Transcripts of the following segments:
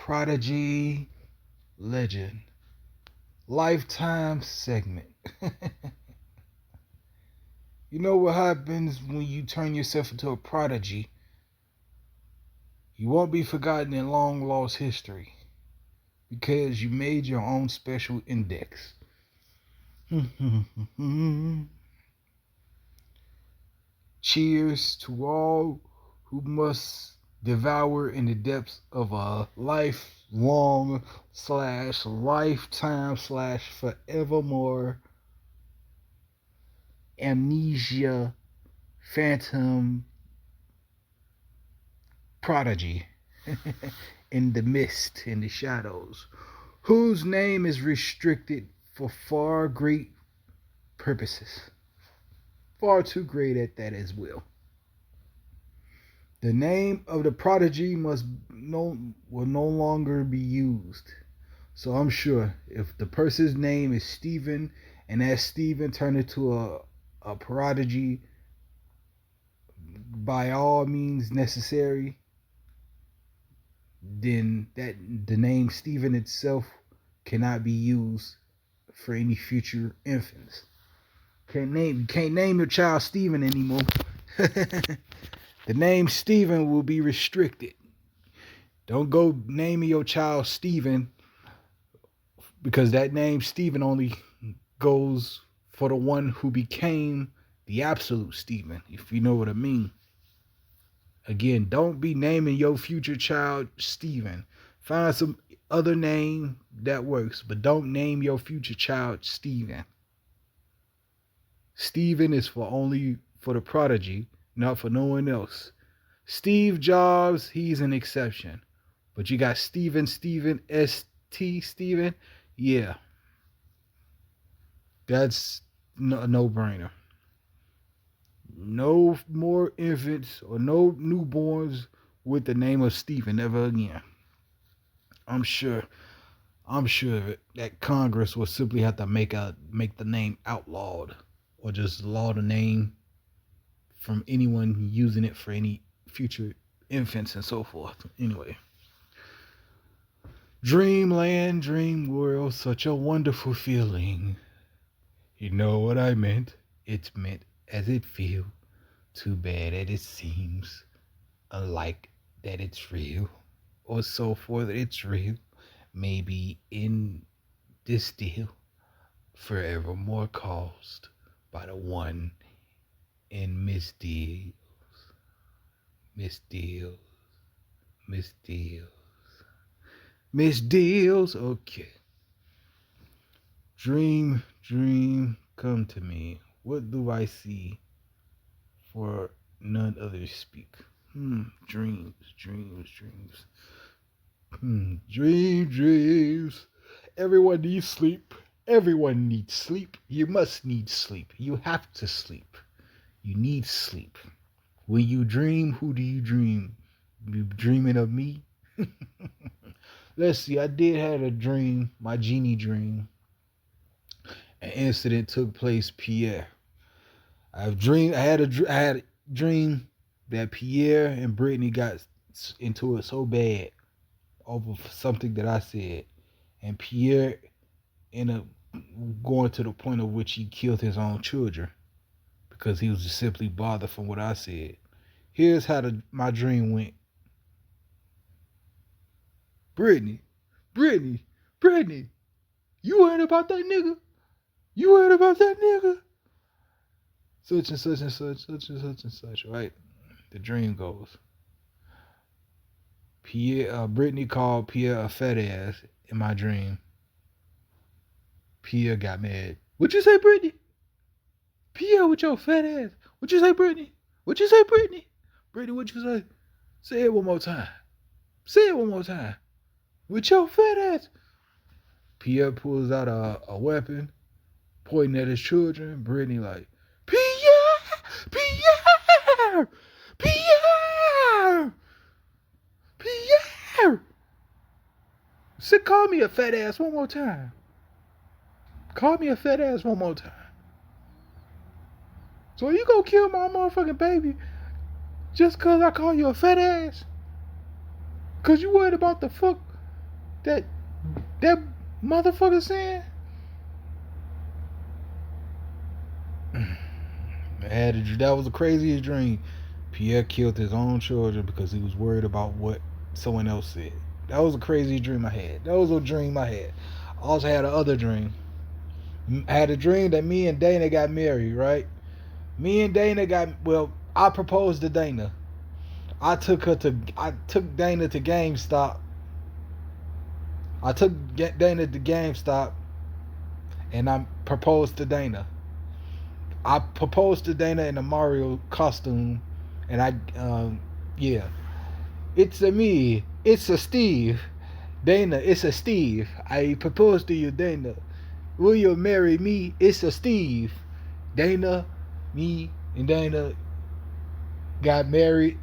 Prodigy legend. Lifetime segment. You know what happens when you turn yourself into a prodigy? You won't be forgotten in long lost history because you made your own special index. Cheers to all who must devour in the depths of a lifelong / lifetime / forevermore amnesia phantom prodigy in the mist, in the shadows, whose name is restricted for far great purposes, far too great at that as well. The name of the prodigy will no longer be used. So I'm sure if the person's name is Stephen and that Stephen turned into a prodigy by all means necessary, then that the name Stephen itself cannot be used for any future infants. Can't name your child Stephen anymore. The name Stephen will be restricted. Don't go naming your child Stephen, because that name Stephen only goes for the one who became the absolute Stephen, if you know what I mean. Again, don't be naming your future child Stephen. Find some other name that works, but don't name your future child Stephen. Stephen is only for the prodigy, not for no one else. Steve Jobs, he's an exception. But you got Stephen, S.T. Stephen. Yeah. That's a no-brainer. No more infants or no newborns with the name of Stephen ever again. I'm sure that Congress will simply have to make the name outlawed, or just law the name from anyone using it for any future infants and so forth. Anyway. Dreamland, dream world, such a wonderful feeling. You know what I meant? It's meant as it feels. Too bad that it seems unlike that it's real, or so forth that it's real. Maybe in this deal, forevermore caused by the one in Miss Deals. Miss Deals. Miss Deals. Miss Deals. Okay. Dream, dream, come to me. What do I see? For none others speak. Dreams. Dreams. Everyone needs sleep. Everyone needs sleep. You must need sleep. You have to sleep. You need sleep. When you dream, who do you dream? You dreaming of me? Let's see. I did have a dream, my genie dream. An incident took place, Pierre. I had a dream that Pierre and Brittany got into it so bad over something that I said, and Pierre ended up going to the point of which he killed his own children because he was just simply bothered from what I said. Here's how my dream went. Brittany, you heard about that nigga? Such and such, right? The dream goes. Brittany called Pierre a fat ass in my dream. Pierre got mad. What you say, Brittany? Pierre, with your fat ass. What you say, Brittany? Brittany, what you say? Say it one more time. With your fat ass. Pierre pulls out a weapon, pointing at his children. Brittany like, Pierre! So call me a fat ass one more time. So you gonna kill my motherfucking baby just cause I call you a fat ass? Cause you worried about the fuck That that motherfucker saying. That was the craziest dream. Pierre killed his own children because he was worried about what someone else said. That was a crazy dream I had. That was a dream I had. I also had another dream. I had a dream that me and Dana got married, right? Me and Dana I proposed to Dana. I took Dana to GameStop. I took Dana to GameStop and I proposed to Dana. I proposed to Dana in a Mario costume, and yeah, it's a me, it's a Steve, Dana, it's a Steve. I proposed to you, Dana. Will you marry me? It's a Steve, Dana. Me and Dana got married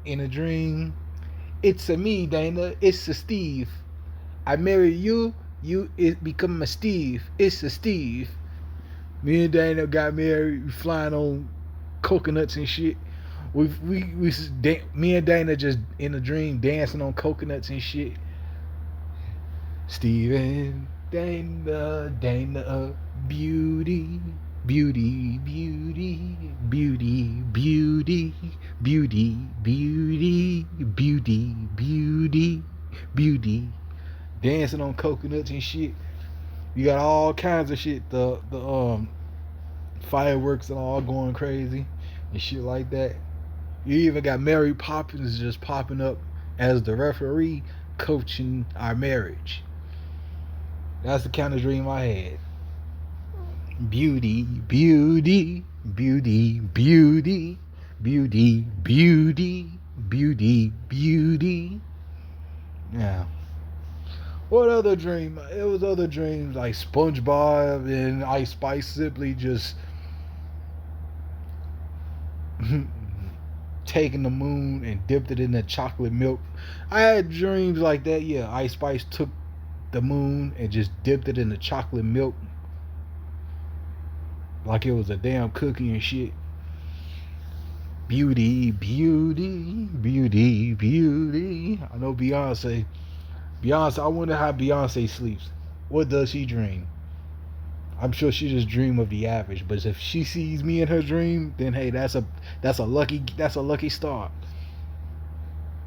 in a dream. It's a me, Dana. It's a Steve. I marry you. You it become a Steve. It's a Steve. Me and Dana got married, flying on coconuts and shit. Me and Dana just in a dream dancing on coconuts and shit. Steven, Dana, beauty, beauty, beauty, beauty, beauty, beauty, beauty, beauty, beauty, beauty, dancing on coconuts and shit. You got all kinds of shit. The fireworks and all going crazy and shit like that. You even got Mary Poppins just popping up as the referee coaching our marriage. That's the kind of dream I had. Beauty, beauty, beauty, beauty, beauty, beauty, beauty, beauty. Yeah. What other dream? It was other dreams like SpongeBob and Ice Spice simply just taking the moon and dipped it in the chocolate milk. I had dreams like that. Yeah, Ice Spice took the moon and just dipped it in the chocolate milk like it was a damn cookie and shit. Beauty, beauty, beauty, beauty. I know Beyonce, I wonder how Beyonce sleeps. What does she dream? I'm sure she just dream of the average, but if she sees me in her dream, then hey, that's a lucky start.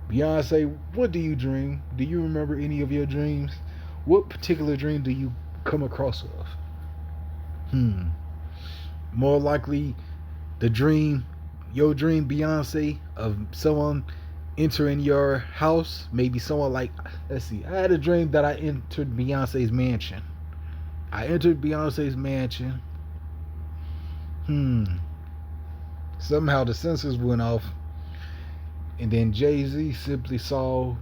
Beyonce, what do you dream? Do you remember any of your dreams? What particular dream do you come across of? More likely your dream, Beyonce, of someone entering your house. Maybe someone like, let's see, I had a dream that I entered Beyonce's mansion. Somehow the sensors went off, and then Jay-Z simply saw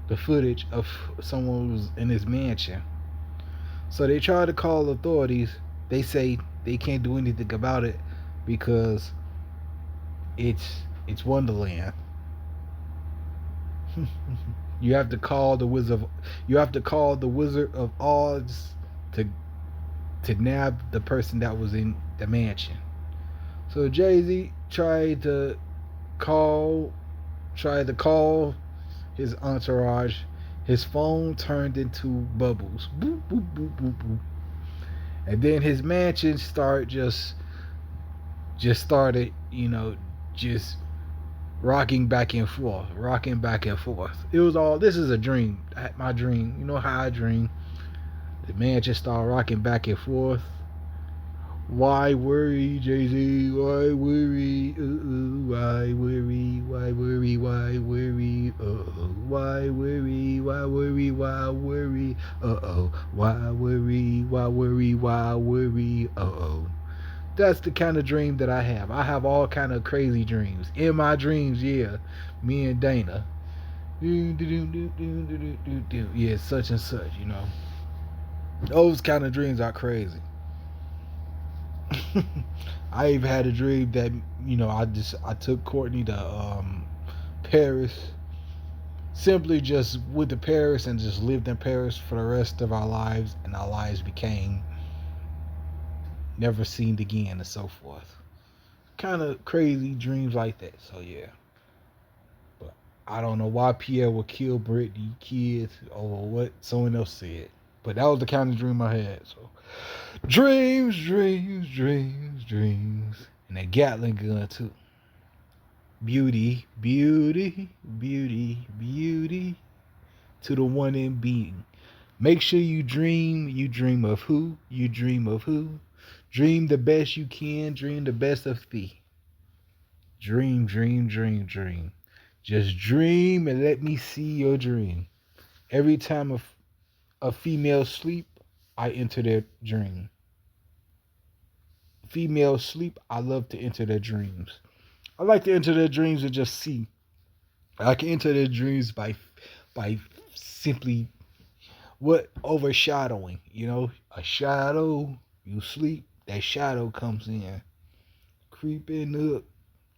the footage of someone who was in his mansion. So they tried to call authorities. They say they can't do anything about it because it's Wonderland. You have to call the Wizard of Oz to nab the person that was in the mansion. So Jay-Z tried to call his entourage. His phone turned into bubbles. Boop, boop, boop, boop, boop. And then his mansion started just rocking back and forth. It was all, this is a dream. My dream. You know how I dream. The mansion started rocking back and forth. Why worry, Jay-Z? Why worry? Why worry? Why worry? Why worry? Why worry? Why worry? Why worry? Why worry? Why worry? Why worry? That's the kind of dream that I have. I have all kind of crazy dreams. In my dreams, yeah, me and Dana. Yeah, such and such, you know. Those kind of dreams are crazy. I even had a dream that I took Courtney to Paris, simply just went to Paris and just lived in Paris for the rest of our lives, and our lives became never seen again and so forth. Kind of crazy dreams like that. So yeah, but I don't know why Pierre would kill Britney kids over what someone else said. But that was the kind of dream I had. So dreams, dreams, dreams, dreams. And a Gatling gun too. Beauty, beauty, beauty, beauty to the one in being. Make sure you dream of who, you dream of who. Dream the best you can, dream the best of thee. Dream, dream, dream, dream. Just dream and let me see your dream. Every time a female sleep, I enter their dream. Females sleep, I love to enter their dreams. I like to enter their dreams and just see. I can enter their dreams by simply what overshadowing, a shadow, you sleep, that shadow comes in, creeping up,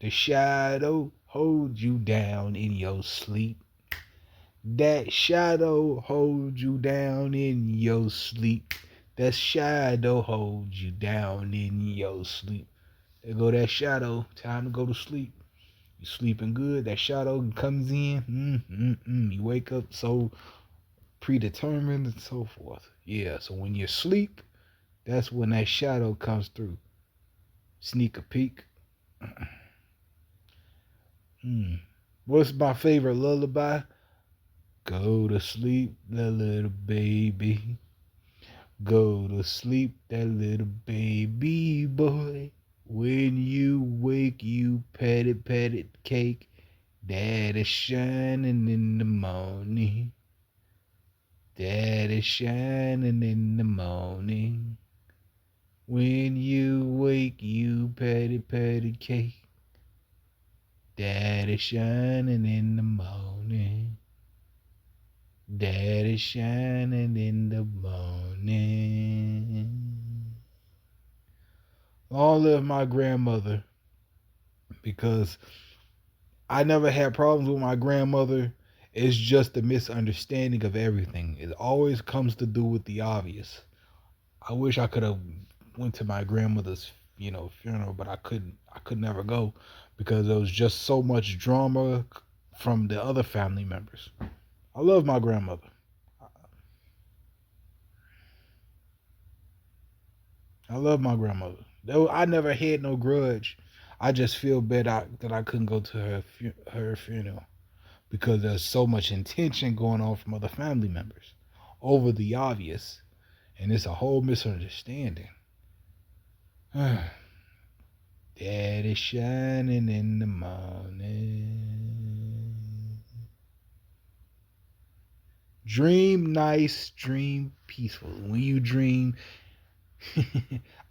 the shadow holds you down in your sleep. That shadow holds you down in your sleep. That shadow holds you down in your sleep. There go that shadow, time to go to sleep. You sleeping good, that shadow comes in, you wake up so predetermined and so forth. Yeah, so when you sleep, that's when that shadow comes through. Sneak a peek. What's my favorite lullaby? Go to sleep, that little baby. Go to sleep, that little baby boy. When you wake, you pat it cake. Dad is shining in the morning. Dad is shining in the morning. When you wake, you pat it cake. Dad is shining in the morning. Dad is shining in the morning. Long live my grandmother, because I never had problems with my grandmother. It's just a misunderstanding of everything. It always comes to do with the obvious. I wish I could have went to my grandmother's, funeral, but I couldn't. I could never go because there was just so much drama from the other family members. I love my grandmother. I love my grandmother. I never had no grudge. I just feel bad that I couldn't go to her funeral because there's so much intention going on from other family members over the obvious, and it's a whole misunderstanding. Dad is shining in the morning. Dream nice, dream peaceful. When you dream,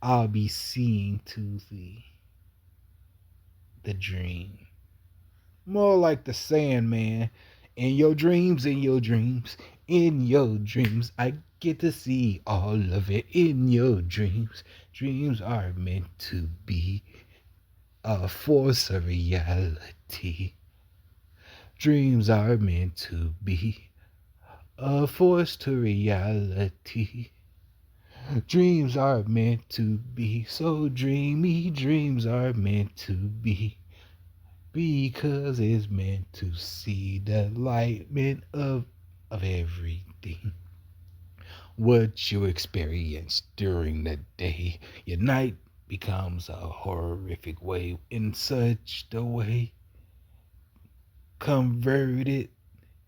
I'll be seeing to thee. The dream. More like the Sandman. In your dreams, in your dreams, in your dreams, I get to see all of it in your dreams. Dreams are meant to be a force of reality. Dreams are meant to be a force to reality. Dreams are meant to be so dreamy. Dreams are meant to be because it's meant to see the enlightenment of everything. What you experience during the day, your night becomes a horrific way in such a way converted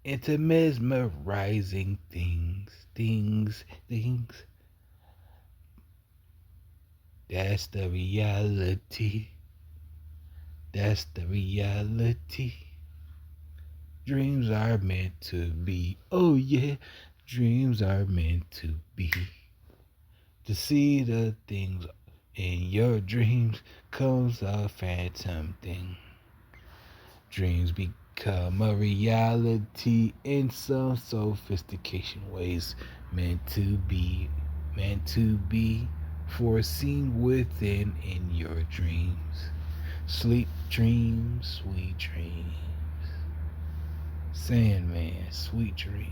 into mesmerizing things. That's the reality. That's the reality. Dreams are meant to be. Oh yeah, dreams are meant to be. To see the things in your dreams comes a phantom thing. Dreams become a reality in some sophistication ways. Meant to be foreseen within in your dreams. Sleep dreams, sweet dreams. Sandman, sweet dreams.